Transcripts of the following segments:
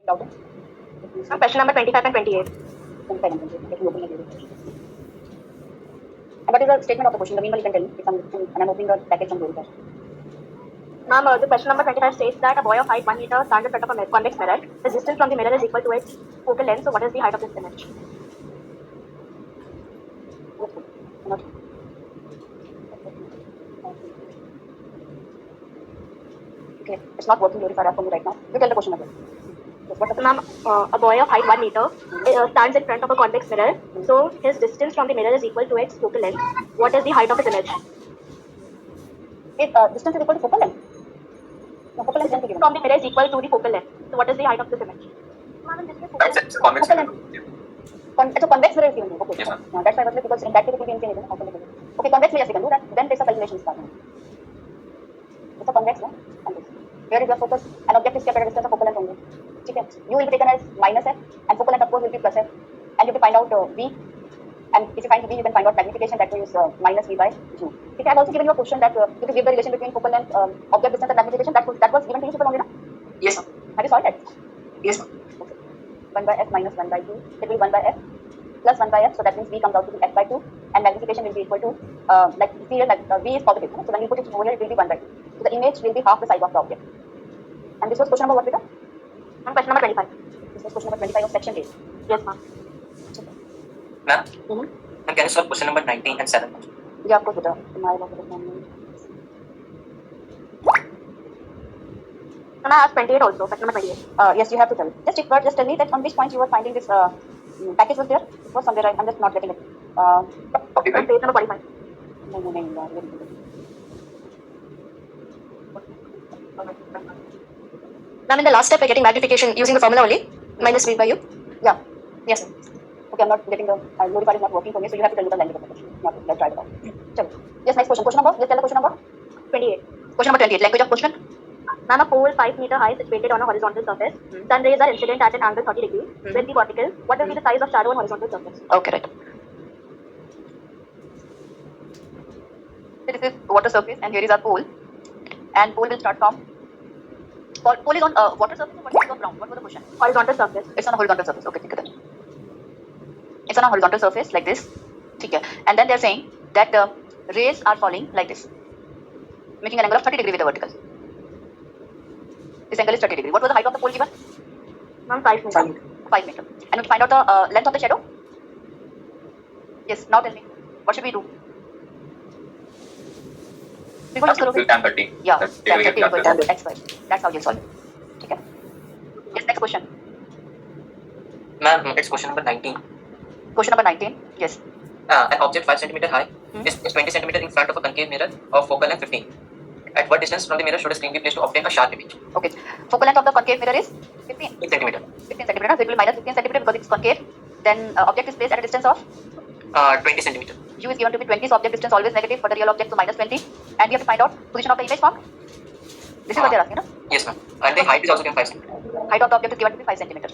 Doubt it? Question number 25 and 28. 25 and 28. Let me open the question. And what is the statement of the question? The meanwhile, you can tell me if I'm opening the package from Glorifier. Ma'am, the question number 25 states that a boy of height 1 meter stands in front of a convex mirror. The distance from the mirror is equal to its focal length. So what is the height of this image? Okay, it's not working Glorifier for me right now. You tell the question again. So, ma'am, a boy of height 1 meter stands in front of a convex mirror. So his distance from the mirror is equal to its focal length. What is the height of his image? If distance is equal to focal length. No, focal length is given. From the mirror is equal to the focal length. So what is the height of this image? It's a convex mirror. It's a convex mirror is given. Okay. Yes, ma'am. That's why I was like, because in that case it will be infinite. Okay, convex mirror, yes, you can do that. Then there's a calculation start. It's a convex, no? Convex. Here is your focus. An object is kept at a distance of focal length only. Okay. U will be taken as minus f, and focal length of course will be plus f. And you have to find out v. And if you find v, you can find out magnification. That is minus v by u. Okay, I have also given you a question that you to give the relation between focal length, object distance, and magnification. That was given to you super only, no? Yes, ma'am. Have you solved it? Yes, ma'am. Okay. 1 by f minus 1 by 2. It will be 1 by f plus 1 by f. So that means v comes out to be f by 2, and magnification will be equal to like v is positive. So when you put it over here, it will be 1 by 2. So the image will be half the size of the object. And this was question number what, Vika? And question number 25. This was question number 25 of section 8. Yes, ma'am. Ma'am, Mm-hmm. can you solve question number 19 and 7? Yeah, of course, Vika. Can I ask 28 also? Question number 28. Yes, you have to tell. Just tell me that on which point you were finding this package was there. It was somewhere. I'm just not getting it. Page number 45. No. Ma'am, in the last step, we're getting magnification using the formula only. Minus v by u. Yeah. Yes, sir. Okay, I'm not getting the Glorifier is not working for me, so you have to tell me the language of the question. Let's try it out. Yes, next question. Question number? Let's tell the question number. 28. Question number 28. Language of question. Ma'am, a pole 5 meter high situated on a horizontal surface. Sun rays are incident at an angle 30 degrees. With the vertical, what will be the size of shadow on horizontal surface? Okay, right. So this is water surface, and here is our pole. And pole will start from. Pole is on water surface, or what is on ground? What was the question? Horizontal surface. It's on a horizontal surface. Okay, take it. It's on a horizontal surface like this. Okay. And then they're saying that the rays are falling like this, making an angle of 30 degrees with the vertical. This angle is 30 degrees. What was the height of the pole given? Ma'am, 5 meter. 5 meter. And we find out the length of the shadow? Yes, now tell me. What should we do? We will Tan 30. Yeah, That's tan 30 divided by equal to x square. That's how you'll solve it. Okay. Yes, next question. Ma'am, it's question number 19. Question number 19. Yes. An object 5 cm high is 20 cm in front of a concave mirror of focal length 15. At what distance from the mirror should a screen be placed to obtain a sharp image? Okay. Focal length of the concave mirror is 15 centimeter. 15 centimeter. So it will be minus 15 centimeter because it's concave. Then object is placed at a distance of 20 centimeter. u is given to be 20. So object distance always negative for the real object, so minus 20. And we have to find out position of the image formed. This is what they're asking, no? Yes, ma'am. And the height is also given 5 centimeter. Height of the object is given to be 5 centimeter.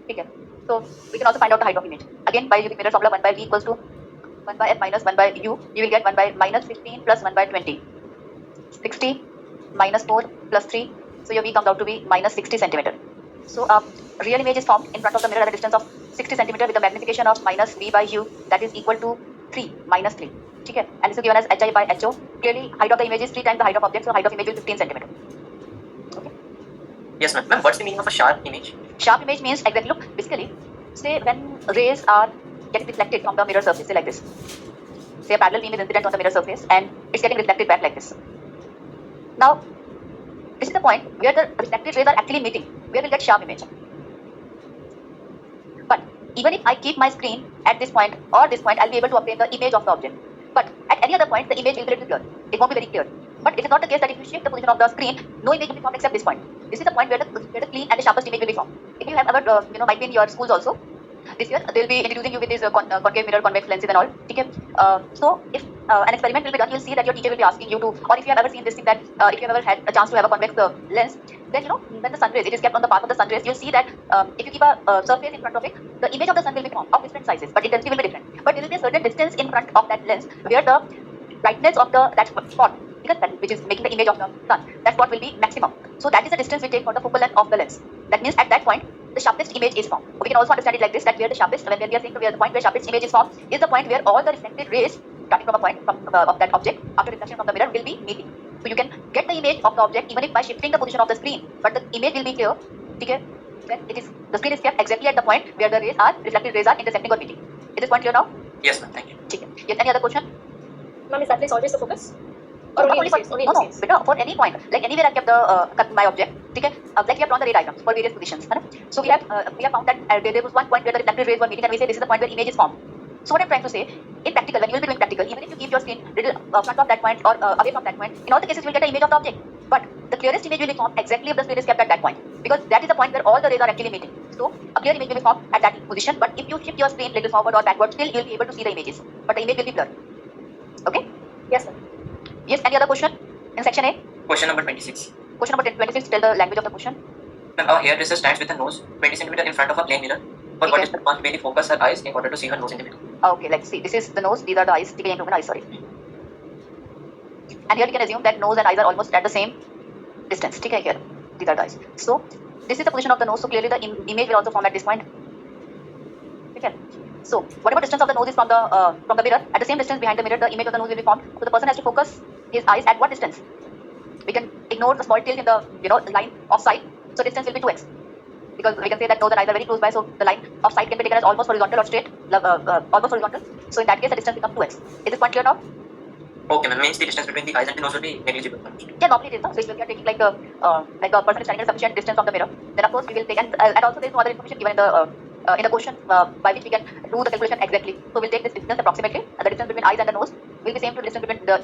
Okay. So we can also find out the height of image. Again, by using mirror formula, 1 by v equals to 1 by f minus 1 by u. You will get 1 by minus 15 plus 1 by 20. 60 minus 4 plus 3. So your v comes out to be minus 60 centimeter. So real image is formed in front of the mirror at a distance of 60 centimeter with a magnification of minus v by u, that is equal to 3 minus 3. Okay. And this is given as hi by ho. Clearly, height of the image is 3 times the height of object, so height of image is 15 centimeter. Okay. Yes, ma'am. Ma'am, what's the meaning of a sharp image? Sharp image means exactly, look, basically, say when rays are getting reflected from the mirror surface, say like this. Say a parallel beam is incident on the mirror surface and it's getting reflected back like this. Now, this is the point where the reflected rays are actually meeting, where we'll get sharp image. But even if I keep my screen at this point or this point, I'll be able to obtain the image of the object. But at any other point, the image will be a little blurred. It won't be very clear. But it is not the case that if you shift the position of the screen, no image will be formed except this point. This is the point where the clean and the sharpest image will be formed. If you have ever, might be in your schools also, this year they'll be introducing you with these concave mirror, convex lenses and all. Okay. So if an experiment will be done, you'll see that your teacher will be asking you to, or if you have ever seen this thing that if you have ever had a chance to have a convex lens, then when the sun rays, it is kept on the path of the sun rays, you'll see that if you keep a surface in front of it, the image of the sun will be formed of different sizes, but intensity will be different. But there will be a certain distance in front of that lens where the brightness of that spot, which is making the image of the sun, that spot will be maximum. So that is the distance we take for the focal length of the lens. That means at that point, the sharpest image is formed. We can also understand it like this, that where the sharpest, when we are saying where the point where sharpest image is formed is the point where all the reflected rays starting from a point of that object after reflection from the mirror will be meeting. So you can get the image of the object even if by shifting the position of the screen, but the image will be clear. Okay? Then it is the screen is kept exactly at the point where the reflected rays are intersecting or meeting. Is this point clear now? Yes, ma'am. Thank you. Okay. Yes. Any other question? Ma'am, is that place always the focus? Or Not only only in for this case? Only in no, this no, case? beta, for any point. Like anywhere I kept my object. Okay, like we have drawn the ray diagrams for various positions. Right? So we have found that there was one point where the reflected rays were meeting, and we say this is the point where image is formed. So what I'm trying to say, in practical, when you will be doing practical, even if you keep your screen little front of that point or away from that point, in all the cases you will get an image of the object. But the clearest image will be formed exactly if the screen is kept at that point, because that is the point where all the rays are actually meeting. So a clear image will be formed at that position. But if you shift your screen little forward or backward, still you will be able to see the images, but the image will be blurred. Okay? Yes, sir. Yes. Any other question in section A? Question number 26. Question number 26. Tell the language of the question. Ma'am, a hairdresser stands with her nose 20 centimeter in front of a plane mirror. For what Okay. is the must really focus her eyes in order to see her nose in the mirror? Okay, let's see. This is the nose. These are the eyes. TK improvement eyes. Sorry. And here we can assume that nose and eyes are almost at the same distance. TK here. These are the eyes. So this is the position of the nose. So clearly the image will also form at this point. Okay. So whatever distance of the nose is from the mirror, at the same distance behind the mirror, the image of the nose will be formed. So the person has to focus his eyes at what distance? We can ignore the small tilt in the line of sight. So distance will be 2x. Because we can say that nose and eyes are very close by, so the line of sight can be taken as almost horizontal or straight, almost horizontal. So in that case, the distance becomes 2x. Is this point clear now? Okay, ma'am. Means the distance between the eyes and the nose will be negligible. Yeah, normally it is. No? So if we are taking like a person is standing at a sufficient distance from the mirror, then of course we will take and also there is no other information given in the question by which we can do the calculation exactly. So we'll take this distance approximately, and the distance between eyes and the nose will be same to the distance between the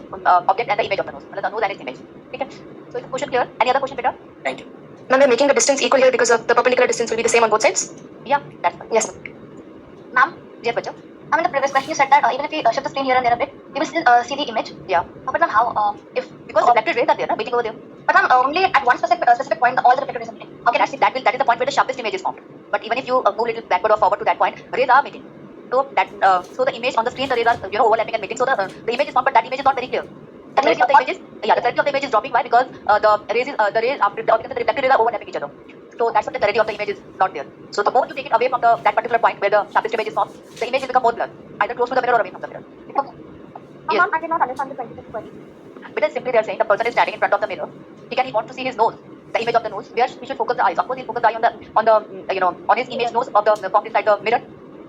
object and the image of the nose, the nose and its image. Okay. So is the question clear? Any other question, Peter? Thank you. Ma'am, we're making the distance equal here because of the perpendicular distance will be the same on both sides? Yeah, that's fine. Yes, sir. Ma'am, yes, Bacha. Ma'am, in the previous question you said that even if we shift the screen here and there a bit, we will still see the image. Yeah. But ma'am, how? If Because reflected rays are there, meeting over there. But ma'am, only at one specific point, all the reflected rays are meeting. Okay, that is the point where the sharpest image is formed. But even if you move a little backward or forward to that point, rays are meeting. So that so the image on the screen, the rays are overlapping and meeting. So the image is formed, but that image is not very clear. The clarity of the image is the clarity of the image is dropping. Why? Because the rays after the reflected rays are overlapping each other. So that's why the clarity of the image is not there. So the more you take it away from that particular point where the sharpest image is formed, the image will become more blurred, either close to the mirror or away from the mirror. Okay. Yes. Ma'am, I did not understand the 26th question. Because simply they are saying the person is standing in front of the mirror. He wants to see his nose, the image of the nose. Where he should focus the eyes. Of course, he'll focus the eye on his image nose of the formed inside the mirror.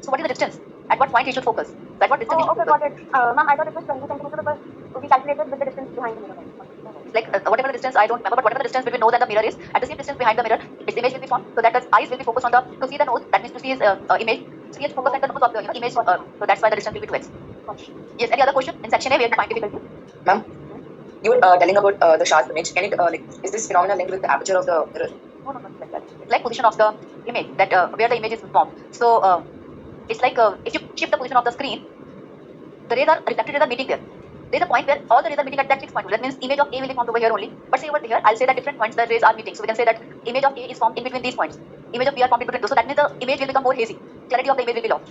So what is the distance? At what point he should focus? So at what distance he should Okay, focus? got it. Ma'am, I thought it was 20 centimeters because we calculated with the distance behind the mirror. Like whatever the distance, I don't remember, but whatever the distance between nose and the mirror is, at the same distance behind the mirror, its image will be formed. So that the eyes will be focused on to see the nose. That means to see his image. So he has to focus at the nose of the image. So that's why the distance will be 2x. Yes. Any other question in section A where you find difficulty? Ma'am, you were telling about the sharp image. Can it is this phenomenon linked with the aperture of the mirror? No, it's like that. It's like position of the image that where the image is formed. So it's like if you shift the position of the screen, the rays are reflected rays are meeting there. There is a point where all the rays are meeting at that fixed point. That means image of A will be formed over here only. But say over here, I'll say that different points the rays are meeting. So we can say that image of A is formed in between these points. Image of B are formed in between those. So that means the image will become more hazy. Clarity of the image will be lost.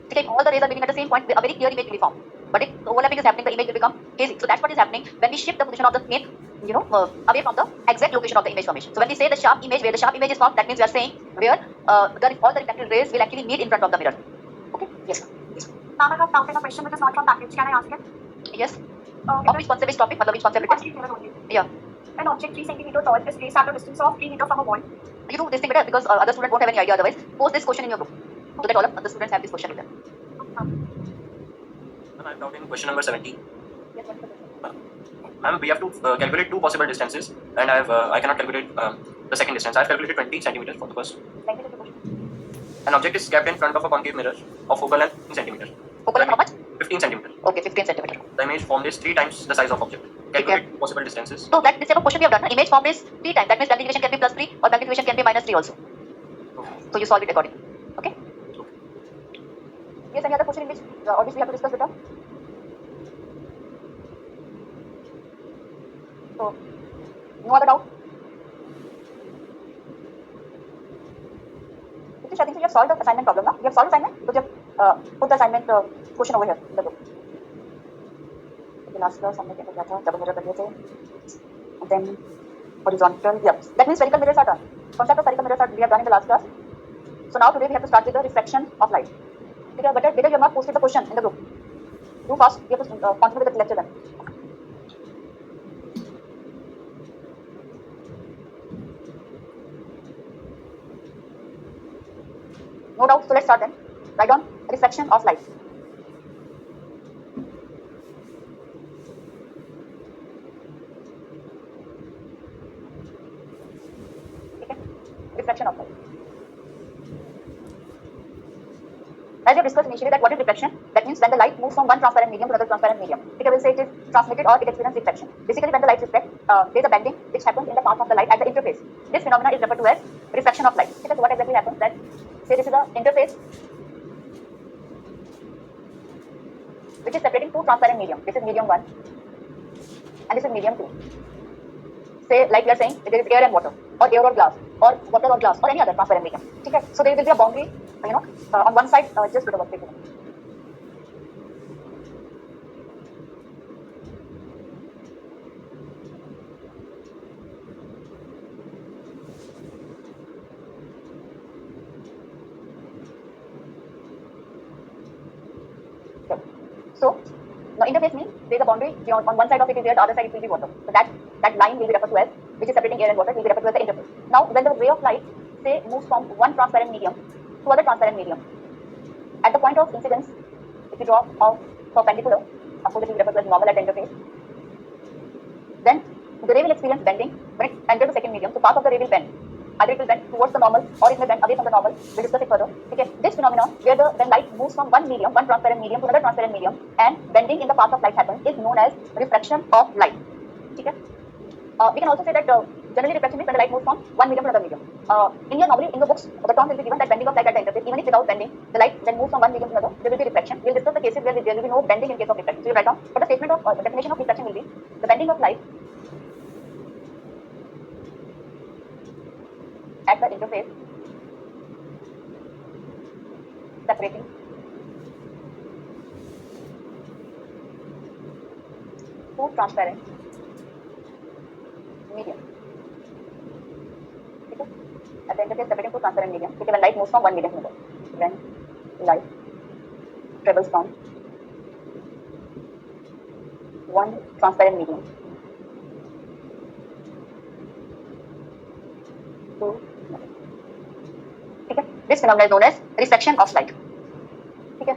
Okay, if all the rays are meeting at the same point, a very clear image will be formed. But if overlapping is happening, the image will become hazy. So that's what is happening when we shift the position of the screen, away from the exact location of the image formation. So when we say the sharp image, where the sharp image is formed, that means we are saying where all the reflected rays will actually meet in front of the mirror. Okay? Yes. Ma'am, I have found a question which is not from package. Can I ask it? Yes. Of which concept is topic? Which concept it is? Yeah. An object 3 centimeters tall is placed at a distance of 3 meters from a wall. You do this thing better because other students won't have any idea otherwise. Post this question in your group so that all of the students have this question with them. Ma'am, I'm doubting question number 17. Yes, what is the question? Ma'am, we have to calculate two possible distances, and I cannot calculate the second distance. I've calculated 20 centimeters for the first. Language of the question. An object is kept in front of a concave mirror of focal length 15 centimeters. Focal length how much? 15 centimeters. Okay, 15 centimeter. The image formed is 3 times the size of object. Calculate two possible distances. So that this type of question we have done. Image formed is 3 times. That means magnification can be plus 3 or magnification can be minus 3 also. So you solve it accordingly. Okay? Yes, any other question in which we have to discuss with them? So, no other doubt? I think you have solved the assignment problem now. You have solved assignment? So just put the assignment question over here in the book. Last class हमने क्या किया था? double mirror कर दिए थे. And then horizontal. Yeah. That means spherical mirrors are done. Concept of spherical mirrors we have done in the last class. So now today we have to start with the refraction of light. Okay, but you have not posted the question in the group. Do fast. You have to continue with the lecture then. No doubt. So let's start then. Write down refraction of light. Okay. Refraction of light. As we discussed initially, that what is reflection? That means when the light moves from one transparent medium to another transparent medium. Okay, will say it is transmitted or it experiences reflection. Basically, when the light reflects, there is a bending which happens in the path of the light at the interface. This phenomena is referred to as refraction of light. Okay, so what exactly happens? That say this is the interface which is separating two transparent medium. This is medium 1 and this is medium 2. Say like we are saying there is air and water, or air or glass, or water or glass, or any other transparent medium. Okay, so there will be a boundary, on one side, just bit of a So, now interface means there is a boundary beyond, on one side of it is air, the other side it will be water. So that line will be referred to as, which is separating air and water, will be referred to as the interface. Now, when the ray of light, say, moves from one transparent medium to other transparent medium, at the point of incidence, if you draw a perpendicular, of course it will be referred to as normal at the interface, then the ray will experience bending when it enters the second medium. So, part of the ray will bend. Either it will bend towards the normal or it may bend away from the normal. We'll discuss it further. Okay. This phenomenon where when light moves from one medium, one transparent medium to another transparent medium, and bending in the path of light happens, is known as refraction of light. Okay. We can also say that generally refraction means when the light moves from one medium to another medium. Normally in the books, the term will be given that bending of light at the interface, even if without bending, the light then moves from one medium to another, there will be refraction. We'll discuss the cases where there will be no bending in case of refraction. So you write down. But the statement of the definition of refraction will be the bending of light at the interface separating two transparent medium. Okay. At the interface separating two transparent medium, okay, when light moves from one medium to another, when light travels from one transparent medium to okay. This phenomenon is known as refraction of light. Okay.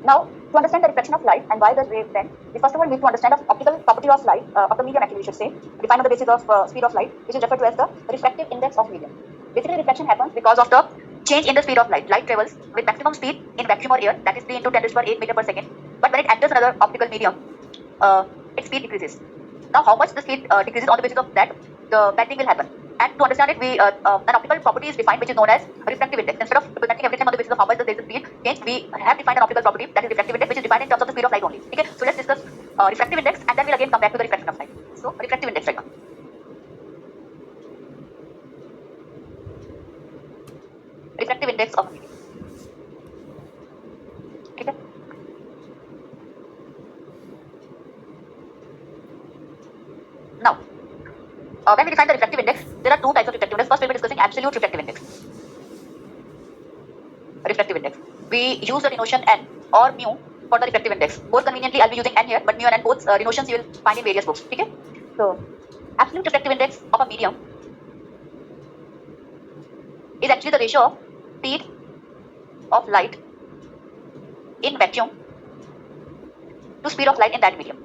Now, to understand the refraction of light and why the ray bend, we first of all need to understand the optical property of light, of the medium actually we should say, defined on the basis of speed of light, which is referred to as the refractive index of medium. Basically, refraction happens because of the change in the speed of light. Light travels with maximum speed in vacuum or air, that is 3 into 10 to the power 8 meter per second. But when it enters another optical medium, its speed decreases. Now, how much the speed decreases, on the basis of that, the bending will happen. And to understand it, we an optical property is defined which is known as refractive index. Instead of representing everything on the basis of how much the laser speed change, we have defined an optical property, that is refractive index, which is defined in terms of the speed of light only. Okay, so let's discuss refractive index, and then we'll again come back to the refraction of light. So refractive index right now. Refractive index of a medium. Okay. Now, when we define the refractive index, there are two types of refractive index. First, we'll be discussing absolute refractive index. Refractive index. We use the denotation n or mu for the refractive index. More conveniently, I'll be using n here, but mu and n both denotions you will find in various books. Okay. So, absolute refractive index of a medium is actually the ratio of speed of light in vacuum to speed of light in that medium.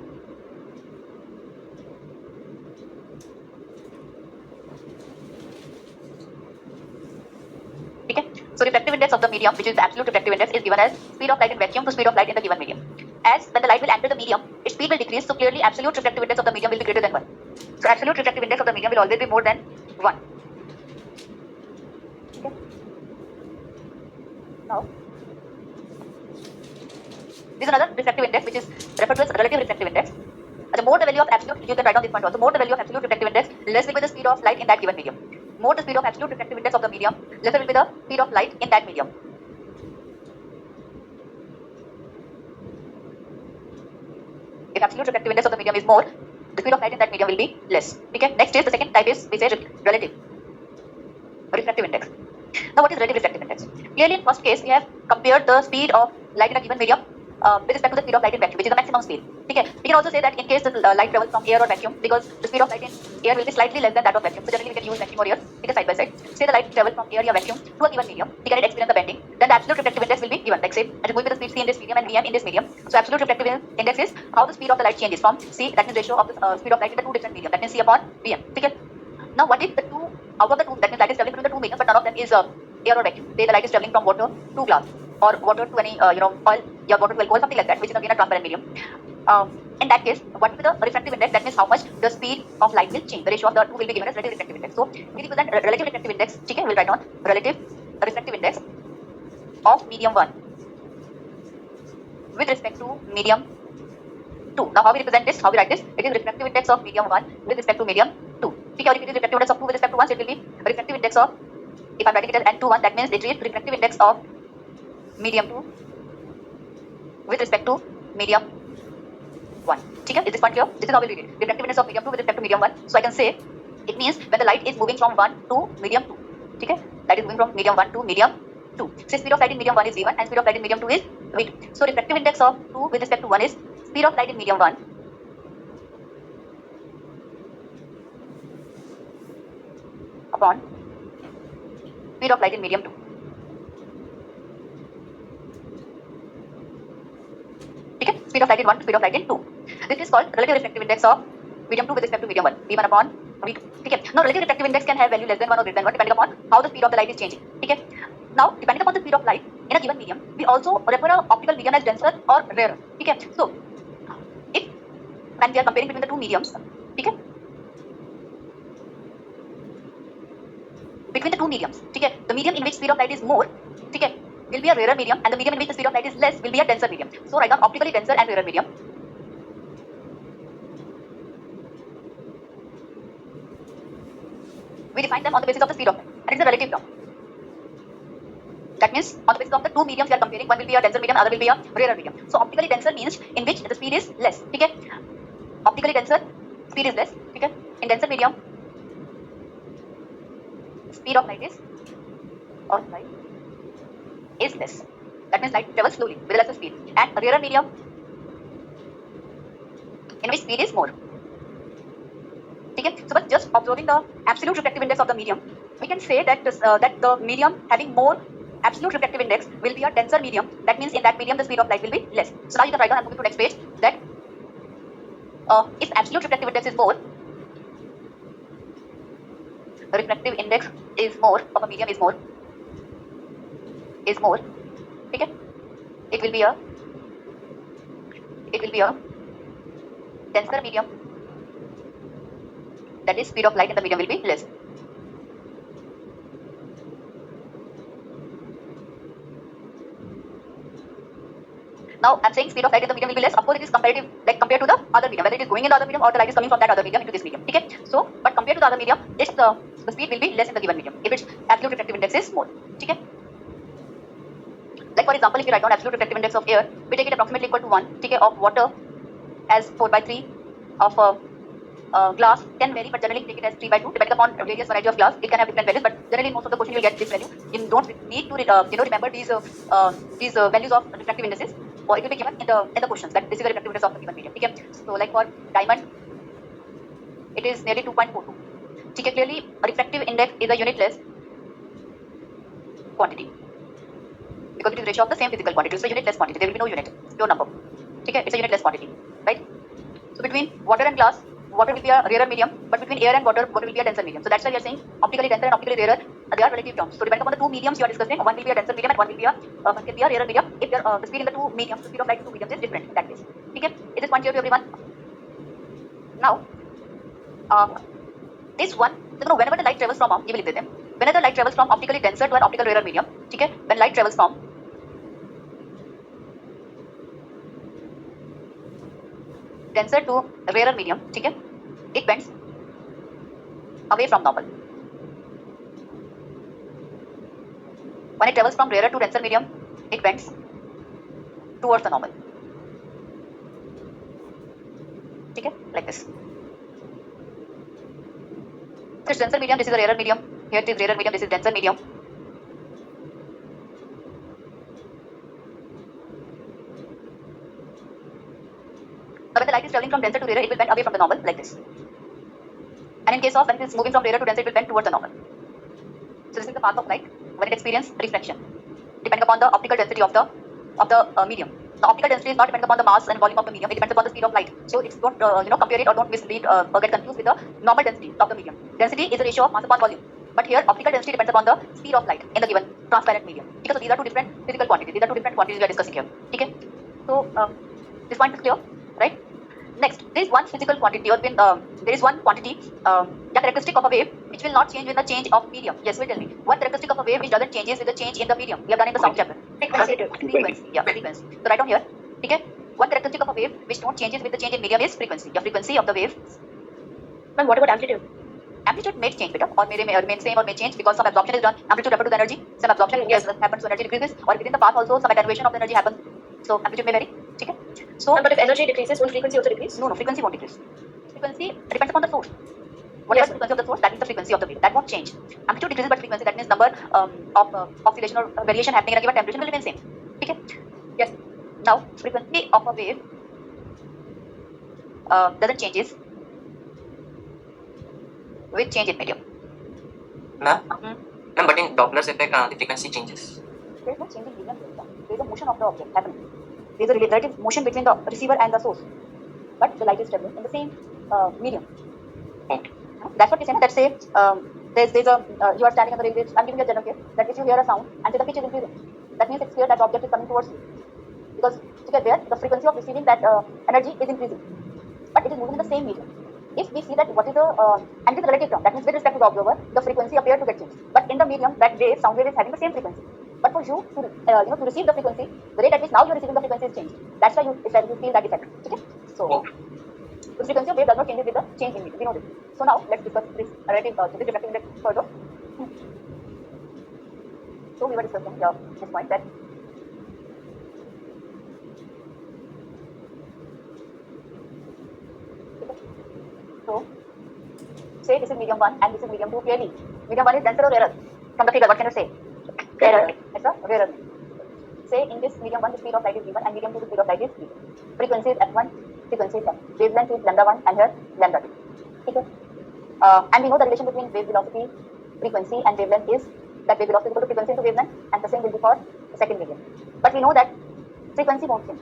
Okay. So refractive index of the medium, which is the absolute refractive index, is given as speed of light in vacuum to speed of light in the given medium. As when the light will enter the medium, its speed will decrease, so clearly absolute refractive index of the medium will be greater than 1. So absolute refractive index of the medium will always be more than 1. Okay. Now, this is another refractive index which is referred to as relative refractive index. The more the value of absolute, you can write down this point also, more the value of absolute refractive index, less will be the speed of light in that given medium. More the speed of absolute refractive index of the medium, lesser will be the speed of light in that medium. If absolute refractive index of the medium is more, the speed of light in that medium will be less. Okay. Next is the second type is we say relative. refractive index. Now, what is relative refractive index? Clearly, in first case, we have compared the speed of light in a given medium with respect to the speed of light in vacuum, which is the maximum speed. Okay. We can also say that in case the light travels from air or vacuum, because the speed of light in air will be slightly less than that of vacuum. So generally, we can use vacuum or air. Okay, side by side. Say the light travels from air or vacuum to a given medium. We can experience the bending. Then the absolute refractive index will be given. Like say, it is going with the speed c in this medium and vm in this medium. So absolute refractive index is how the speed of the light changes from c, that means ratio of the speed of light in the two different medium. That means c upon vm. Okay. Now, what if the two out of the two, that means light is traveling between the two mediums, but none of them is air or vacuum. Say the light is traveling from water to glass, or water to any oil, yeah, water to alcohol, something like that, which is again a transparent medium. In that case, what will be the refractive index? That means how much the speed of light will change. The ratio of the two will be given as relative refractive index. So we represent relative refractive index. Okay, we'll write down relative refractive index of medium 1 with respect to medium 2. Now, how we represent this? How we write this? It is refractive index of medium 1 with respect to medium 2. Okay, or if it is refractive index of 2 with respect to 1, so it will be refractive index of, if I'm writing it as n21, that means it is refractive index of medium 2 with respect to medium 1. Okay, is this point clear? This is how we read it. Refractive index of medium 2 with respect to medium 1. So I can say it means when the light is moving from 1 to medium 2. Okay, light is moving from medium 1 to medium 2. So speed of light in medium 1 is v1 and speed of light in medium 2 is v2. So refractive index of 2 with respect to 1 is speed of light in medium 1 upon speed of light in medium 2. Okay, speed of light in 1 to speed of light in 2. This is called relative refractive index of medium 2 with respect to medium 1, v1 upon v2. Okay, now relative refractive index can have value less than 1 or greater than 1 depending upon how the speed of the light is changing. Okay, now depending upon the speed of light in a given medium, we also refer an optical medium as denser or rarer. Okay, so if when we are comparing between the two mediums, okay, between the two mediums, okay, the medium in which speed of light is more, okay, will be a rarer medium, and the medium in which the speed of light is less will be a denser medium. So write down optically denser and rarer medium. We define them on the basis of the speed of light, and it is a relative term. That means on the basis of the two mediums we are comparing, one will be a denser medium, other will be a rarer medium. So optically denser means in which the speed is less. Okay, optically denser, speed is less. Okay, in denser medium, speed of light is less. That means light travels slowly with lesser speed. And a rarer medium in which speed is more. Okay, so by just observing the absolute refractive index of the medium, we can say that that the medium having more absolute refractive index will be a denser medium. That means in that medium the speed of light will be less. So now you can write down, I'm moving to next page, that if absolute refractive index is more, refractive index is more of a medium is more, okay, it will be a denser medium, that is speed of light in the medium will be less. Now I'm saying speed of light in the medium will be less. Of course, it is comparative, like compared to the other medium, whether it is going in the other medium or the light is coming from that other medium into this medium. Okay, so but compared to the other medium, it's the speed will be less in the given medium if its absolute refractive index is more. Okay. Like for example, if you write down absolute refractive index of air, we take it approximately equal to 1. Okay, of water as 4/3, of glass can vary, but generally take it as 3/2, depending upon various variety of glass. It can have different values, but generally in most of the question you will get this value. You don't need to remember these values of refractive indices, or it will be given in the questions that this is the refractive index of the given medium. Okay, so like for diamond, it is nearly 2.42. Okay, clearly refractive index is a unitless quantity because it is ratio of the same physical quantity. It's a unitless quantity. There will be no unit, pure number. Okay, it's a unitless quantity, right? So between water and glass, water will be a rarer medium, but between air and water will be a denser medium. So that's why we are saying optically denser and optically rarer, they are relative terms. So depending upon the two mediums you are discussing, one will be a denser medium and one will be a rarer medium. If the speed in the two mediums, the speed of light in two mediums is different in that case. Okay, is this point clear to everyone? Now, this one, so whenever the light travels from, you will live with them. Whenever the light travels from optically denser to an optical rarer medium, okay, when light travels from denser to rarer medium, okay, it bends away from normal. When it travels from rarer to denser medium, it bends towards the normal. Okay, like this. This is denser medium, this is a rarer medium. Here it is rarer medium, this is denser medium. Now when the light is traveling from denser to rarer, it will bend away from the normal like this. And in case of when it is moving from rarer to denser, it will bend towards the normal. So this is the path of light when it experiences refraction, depending upon the optical density of the medium. The optical density is not dependent upon the mass and volume of the medium. It depends upon the speed of light. So it's don't compare it or don't mislead or get confused with the normal density of the medium. Density is a ratio of mass upon volume. But here optical density depends upon the speed of light in the given transparent medium. Okay, so these are two different physical quantities. These are two different quantities we are discussing here. Okay. So this point is clear, right? Next, there is one physical quantity or there is one quantity, the characteristic of a wave which will not change with the change of medium. Yes, will tell me. One characteristic of a wave which doesn't changes with the change in the medium. We have done in the sound chapter. Frequency. Yeah, frequency. So write down here. Okay. One characteristic of a wave which don't changes with the change in medium is frequency. The frequency of the wave. Ma'am, what about amplitude? Amplitude may change, beta, or may remain same or may change because some absorption is done. Amplitude refer to the energy. Some absorption happens, so energy decreases, or within the path also some attenuation of the energy happens. So amplitude may vary. Okay. So, But if energy decreases, won't frequency also decrease? no, frequency won't decrease. Frequency depends upon the source. Whatever the frequency of the source, that is the frequency of the wave. That won't change. Amplitude decreases, but frequency, that means number of oscillation or variation happening in a given temperature will remain same. Okay. Yes. Now, frequency of a wave doesn't changes with change in medium. Ma'am, but in Doppler's effect, the frequency changes. There is no change in medium. There is a motion of the object happening. There is a relative motion between the receiver and the source. But the light is traveling in the same medium. Okay. That's what we say. Let's say there's a you are standing on the railway. I'm giving you a general case that if you hear a sound and say the pitch is increasing, that means it's clear that the object is coming towards you. Because to get there, the frequency of receiving that energy is increasing, but it is moving in the same medium. If we see that what is the and it is a relative term, that means with respect to the observer, the frequency appears to get changed. But in the medium, that wave, sound wave is having the same frequency. But for you to to receive the frequency, the rate at which now you are receiving the frequency is changed. That's why you feel that effect. Okay? So the frequency of wave does not change with the change in medium. We know this. So now let's discuss this relative this refractive index further. So we were discussing this point that so say this is medium 1 and this is medium 2 clearly. Medium 1 is denser or rarer? From the figure, what can you say? Rarer. It's a rarer. Say in this medium 1 the speed of light is v1 and medium 2 the speed of light is v2. Frequency is f1, frequency is f. Wavelength is lambda 1 and here lambda 2. Okay. And we know the relation between wave velocity, frequency and wavelength is that wave velocity is equal to frequency into wavelength, and the same will be for the second medium. But we know that frequency won't change.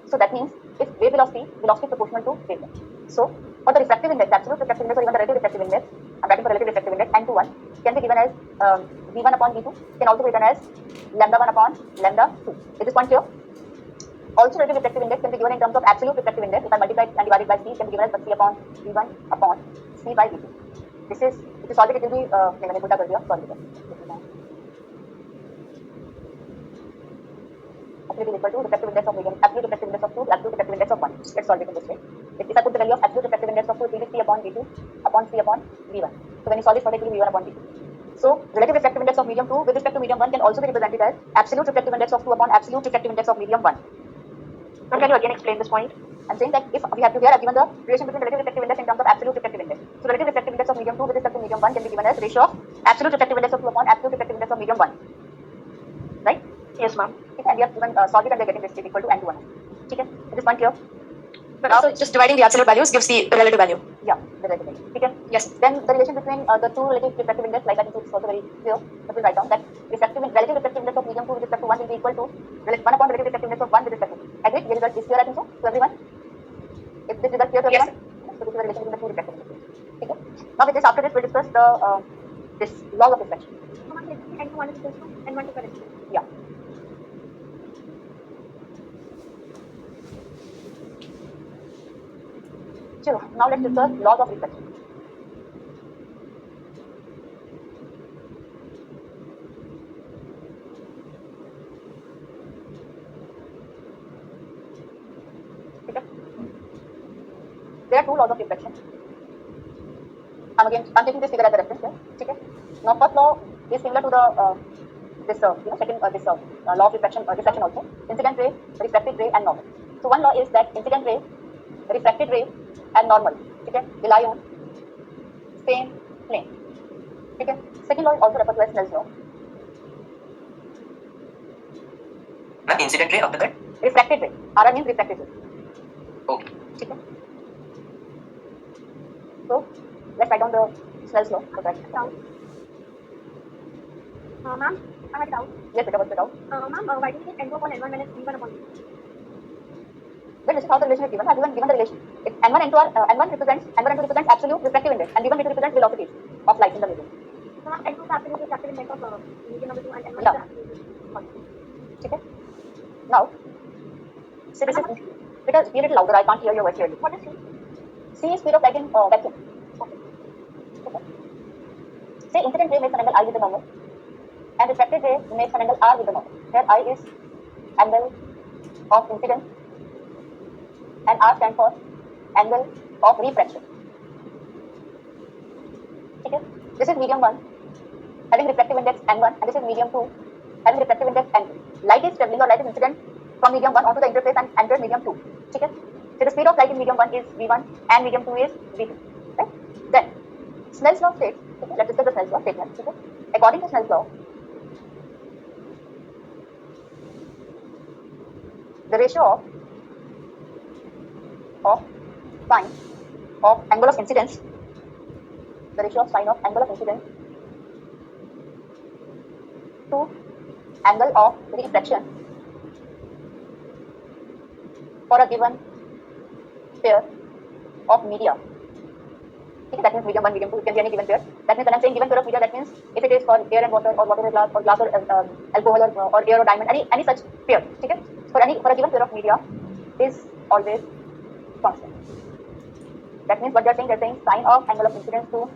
So that means if wave velocity is proportional to wavelength. So for the refractive index, absolute refractive index or even the relative refractive index, I'm writing for relative refractive index n to 1 can be given as v1 upon v2, can also be written as lambda 1 upon lambda 2. Is this point clear? Also, relative refractive index can be given in terms of absolute refractive index. If I multiply and divide it by c, it can be given as c upon v1 upon c by v2. This is, if you solve it, it will be, मैंने उल्टा कर दिया, solve it. Absolute is equal to refractive index of medium, absolute refractive index of 2, absolute refractive index of 1. Let's solve it in this way. If I put the value of absolute refractive index of 2, it will be c upon v2 upon c upon v1. So when you solve it for it, it will be v1 upon v2. So relative refractive index of medium 2 with respect to medium 1 can also be represented as absolute refractive index of 2 upon absolute refractive index of medium 1. Now can you again explain this point? I'm saying that if we have to here, I've given the relation between relative refractive index in terms of absolute refractive index. So relative refractive index of medium 2 with respect to medium 1 can be given as ratio of absolute refractive index of 2 upon absolute refractive index of medium 1. Right? Yes, ma'am. And we have given solve it and we are getting this is equal to n to 1. Okay? Is this point clear? But also just dividing the absolute values gives the relative value. Yeah, the relative value. Okay? Yes. Then the relation between the two relative refractive index, like I think it's also very clear. But we'll write down that relative refractive index of medium 2 with respect to 1 will be equal to 1 upon relative refractive index of 1 with respect to 2. Agreed? The result is clear, I think so, to everyone? If this result clear to everyone? Yes. So this is the relation between the two refractive indexes. Okay? Now with this, after this, we'll discuss the this law of reflection. N1 is equal to N1 to current. Yeah. So now let's discuss laws of reflection. Okay. There are two laws of reflection. I'm taking this figure as a reference here. Okay. Now first law is similar to the second law of reflection also. Incident ray, refracted ray, and normal. So one law is that incident ray, refracted ray, and normal, okay, rely on same plane. ठीक है. Second law is also referred to as Snell's law. Ma'am, incident ray after that? Refracted ray. RR means refracted ray. Okay. ठीक है. So let's write down the Snell's law. So that Ma'am, I had a doubt. yes, better, what's the doubt? Ma'am, why do you take N2 upon N1 when it's V1 upon V2? Then this is how the relation is given. I have given the relation. If N1 N2 are N1 N2 represents absolute refractive index, and V1 V2 represents velocities of light in the medium. So N2 is absolute refractive index of medium number 2 and N1 Yeah. is absolute constant. ठीक है. Now, see this is because be a little louder. I can't hear your voice clearly. What is C? C is speed of light in vacuum. Okay. Say incident ray makes an angle I with the normal, and refracted ray makes an angle R with the normal. Here I is angle of incidence, and R stands for angle of refraction. ठीक है. This is medium 1 having refractive index N1, and this is medium 2 having refractive index N2. Light is traveling or light is incident from medium 1 onto the interface and enters medium 2. ठीक है. So the speed of light in medium 1 is V1 and medium 2 is V2. Right? Then Snell's law states, okay, let's discuss the Snell's law statement. Okay? According to Snell's law, the ratio of sine of angle of incidence, the ratio of sine of angle of incidence to angle of refraction for a given pair of media. Okay, that means medium 1, medium 2, it can be any given pair. That means when I'm saying given pair of media, that means if it is for air and water, or water and glass, or glass or alcohol, or air or diamond, any such pair. Okay? For a given pair of media is always constant. That means what they're saying sine of angle of incidence to